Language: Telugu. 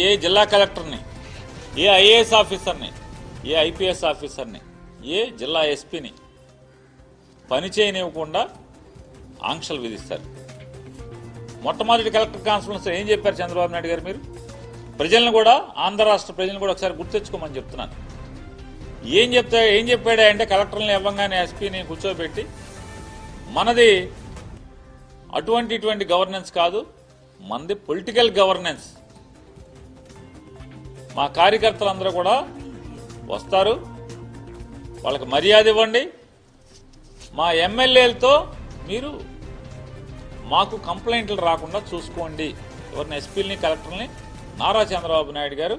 ఏ జిల్లా కలెక్టర్ని, ఏ ఐఏఎస్ ఆఫీసర్ని, ఏ ఐపీఎస్ ఆఫీసర్ని, ఏ జిల్లా ఎస్పీని పని చేయనివ్వకుండా ఆంక్షలు విధిస్తారు. మొట్టమొదటి కలెక్టర్ కాన్ఫరెన్స్ ఏం చెప్పారు చంద్రబాబు నాయుడు గారు? మీరు ప్రజలను కూడా, ఆంధ్ర రాష్ట్ర ప్రజలను కూడా ఒకసారి గుర్తెచ్చుకోమని చెప్తున్నాను. ఏం చెప్పాడా అంటే కలెక్టర్లను ఇవ్వగానే ఎస్పీని కూర్చోబెట్టి మనది ఇటువంటి గవర్నెన్స్ కాదు, మనది పొలిటికల్ గవర్నెన్స్. మా కార్యకర్తలందరూ కూడా వస్తారు, వాళ్ళకి మర్యాద ఇవ్వండి. మా ఎమ్మెల్యేలతో మీరు మాకు కంప్లైంట్లు రాకుండా చూసుకోండి. ఎవరిని ఎస్పీలని, కలెక్టర్ని నారా చంద్రబాబు నాయుడు గారు